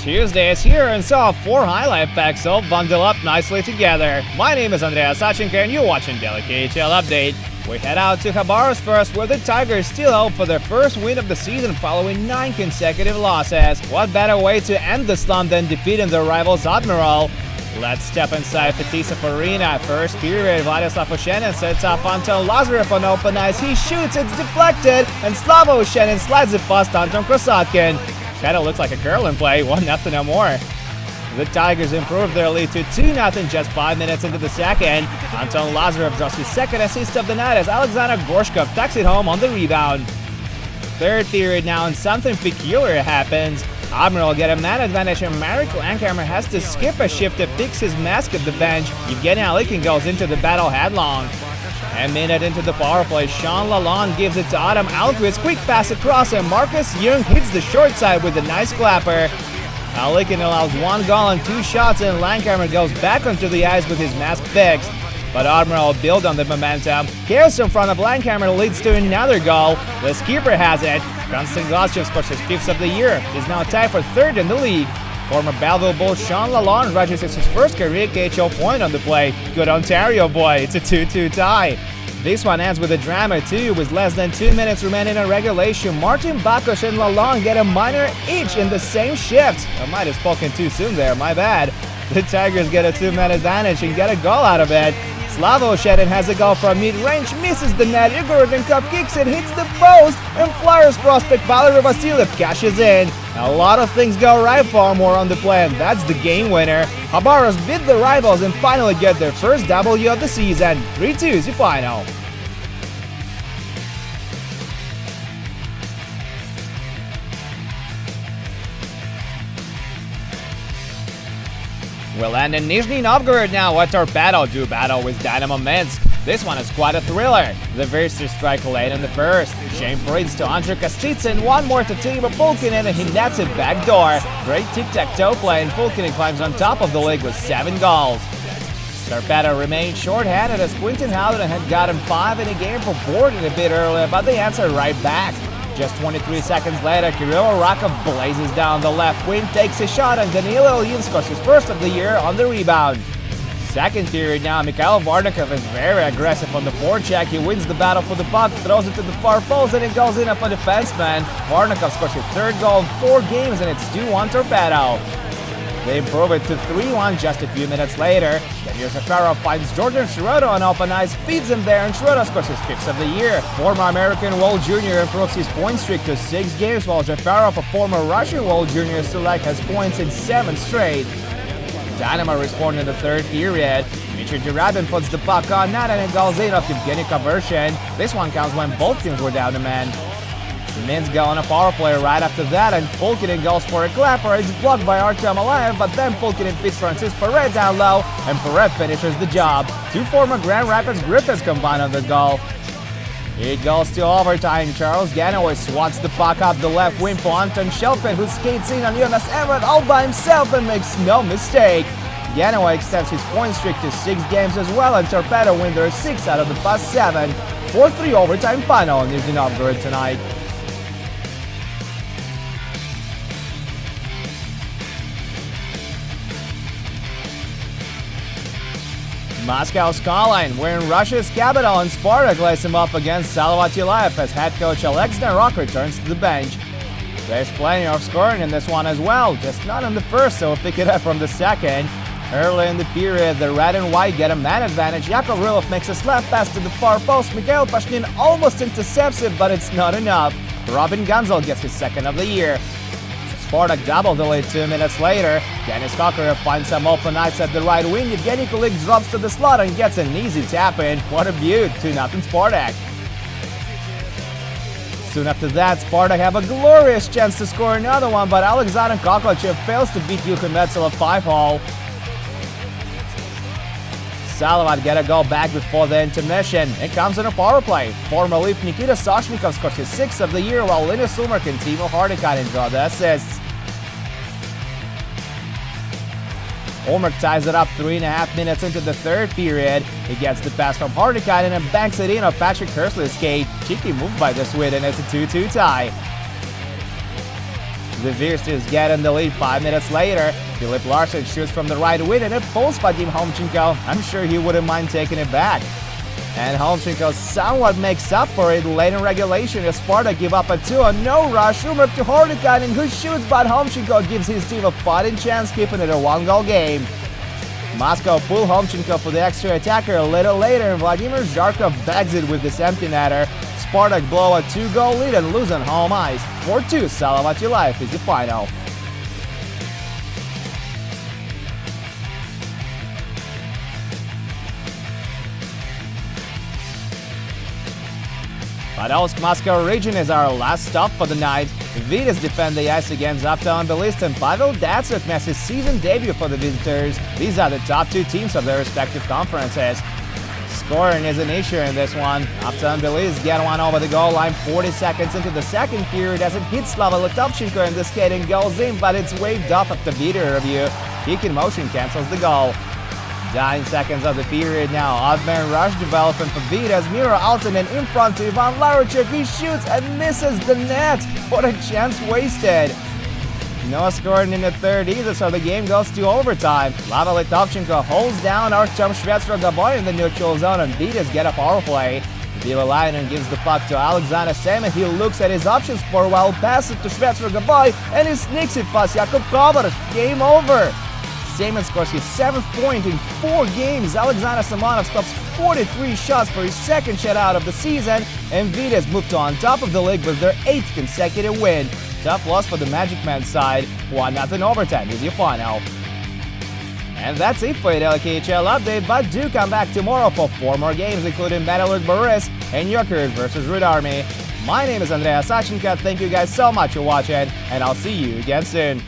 Tuesday is here, and so 4 highlight packs all bundle up nicely together. My name is Andrea Sachenko and you're watching Daily KHL Update. We head out to Khabarovsk first, where the Tigers still hope for their first win of the season following 9 consecutive losses. What better way to end the slump than defeating their rivals Admirals? Let's step inside Fetisov Arena. First period, Vladislav Oshenin sets up Anton Lazarev on open ice. He shoots, it's deflected, and Slava Oshenin slides it past Anton Krasotkin. Kinda looks like a curling play, 1-0 or more. The Tigers improved their lead to 2-0 just 5 minutes into the second. Anton Lazarev draws his second assist of the night as Alexander Gorshkov tucks it home on the rebound. Third period now, and something peculiar happens. Admiral get a man advantage and Marek Lankhammer has to skip a shift to fix his mask at the bench. Evgeny Alikin goes into the battle headlong. A minute into the power play, Sean Lalonde gives it to Adam Alquist. Quick pass across and Marcus Young hits the short side with a nice clapper. Alikin allows 1 goal and 2 shots, and Lankhammer goes back onto the ice with his mask fixed. But Admiral build on the momentum. Chaos in front of Lankhammer leads to another goal. The skipper has it. Konstantin Glaschev scores his 5th of the year. He's now tied for 3rd in the league. Former Belleville Bull Sean Lalonde registers his first career KHL point on the play. Good Ontario boy, it's a 2-2 tie. This one ends with a drama too, with less than 2 minutes remaining in regulation. Martin Bakos and Lalonde get a minor each in the same shift. I might have spoken too soon there, my bad. The Tigers get a 2-man advantage and get a goal out of it. Slava Oshenin has a goal from mid-range, misses the net, Igor Rodenkov kicks it, hits the post, and Flyers prospect Valery Vasilyev cashes in. A lot of things go right for more on the play, and that's the game winner. Khabarovsk beat the rivals and finally get their first W of the season. 3-2 is the final. We'll end in Nizhny Novgorod now, where Torpedo do battle with Dynamo Minsk. This one is quite a thriller. The Verster strike late in the first. Shane Prince to Andrei Kostitsyn, 1 more to Timo Pulkkinen, and he nets it backdoor. Great tic-tac-toe play, and Pulkkinen climbs on top of the league with 7 goals. Torpedo remained short-handed as Quinton Howden had gotten 5 in a game for boarding a bit earlier, but they answered right back. Just 23 seconds later, Kirill Rakov blazes down the left wing, takes a shot, and Danilo Ilyin scores his 1st of the year on the rebound. Second period now, Mikhail Varnakov is very aggressive on the forecheck. He wins the battle for the puck, throws it to the far post, and it goes in up a defenseman. Varnakov scores his 3rd goal in 4 games, and it's 2-1 Torpedo. They improve it to 3-1 just a few minutes later. Damir Zafarov finds Jordan Schroeder on open ice, feeds him there, and Schroeder scores his 5th of the year. Former American World Junior improves his point streak to 6 games, while Zafarov, a former Russian World Junior select, has points in 7 straight. Dynamo respond in the 3rd period. Dmitry Derabin puts the puck on net, and it goes in off Evgeny Kavershin. This one counts when both teams were down a man. Minsk go on a power play right after that, and Pulkkinen goes for a clapper. It's blocked by Artyom Alayev, but then Pulkkinen feeds Francis Perret down low, and Perret finishes the job. 2 former Grand Rapids Griffins combine on the goal. It goes to overtime. Charles Ganaway swats the puck up the left wing for Anton Shelfin, who skates in on Jonas Everett all by himself and makes no mistake. Ganaway extends his point streak to 6 games as well, and Torpedo win their 6 out of the past 7. 4-3 overtime final in Nizhny Novgorod tonight. Moscow skyline, we're in Russia's capital, and Spartak lays him up against Salavat Yulayev as head coach Alexander Rock returns to the bench. There's plenty of scoring in this one as well, just not in the first, so we'll pick it up from the second. Early in the period, the red and white get a man advantage. Yakov Rylov makes a slap pass to the far post. Mikhail Pashnin almost intercepts it, but it's not enough. Robin Gunzel gets his 2nd of the year. Spartak double the lead 2 minutes later. Denis Kokarev finds some open ice at the right wing. Evgeny Kulik drops to the slot and gets an easy tap in. What a beaut, 2-0 Spartak. Soon after that, Spartak have a glorious chance to score another one, but Alexander Koklachev fails to beat Yukon Metzel 5-hole. Salavat get a goal back before the intermission. It comes in a power play. Former Leaf Nikita Soshnikov scores his 6th of the year, while Linus Ulmerk and Timo Hardikainen draw the assists. Ulmerk ties it up 3.5 minutes into the 3rd period. He gets the pass from Hardikainen and banks it in on Patrick Hersley's skate. Cheeky move by the Swede, and it's a 2-2 tie. The Virstis get in the lead 5 minutes later. Filip Larsen shoots from the right wing and it falls Vadim Homchenko. I'm sure he wouldn't mind taking it back. And Homchenko somewhat makes up for it late in regulation as Spartak give up a 2-on no rush. Umar to Hornikainen, who shoots, but Homchenko gives his team a fighting chance, keeping it a 1-goal game. Moscow pull Homchenko for the extra attacker a little later, and Vladimir Zharkov bags it with this empty netter. Spartak blow a 2-goal lead and lose on home ice. 4-2 Salavati Life is the final. Podolsk Moscow region is our last stop for the night. Vitas defend the ice against Avtomobilist and Pavel Datsyuk makes his season debut for the visitors. These are the top two teams of their respective conferences. Scoring is an issue in this one. Avtomobilist get one over the goal line 40 seconds into the second period as it hits Slava Litovchenko in the skate and goes in, but it's waved off after video review. Kick in motion cancels the goal. 9 seconds of the period now. Odd-man rush development for Vitas. Miro Altonen in front to Ivan Laruchuk. He shoots and misses the net. What a chance wasted. No scoring in the third either, so the game goes to overtime. Slava Litovchenko holds down Artem Shvetsro-Gaboy in the neutral zone and Vitas get a power play. Vililainen gives the puck to Alexander Semin. He looks at his options for a while, passes to Shvetsro-Gaboy, and he sneaks it past Jakub Kovar. Game over. Semin scores his 7th point in 4 games. Alexander Samanov stops 43 shots for his second shutout of the season, and Vitas moved to on top of the league with their 8th consecutive win. Tough loss for the Magic Man side. 1-0 overtime is your final. And that's it for your daily KHL update, but do come back tomorrow for 4 more games, including Metalurg Boris and Jokerit vs Red Army. My name is Andreas Sachenko. Thank you guys so much for watching, and I'll see you again soon.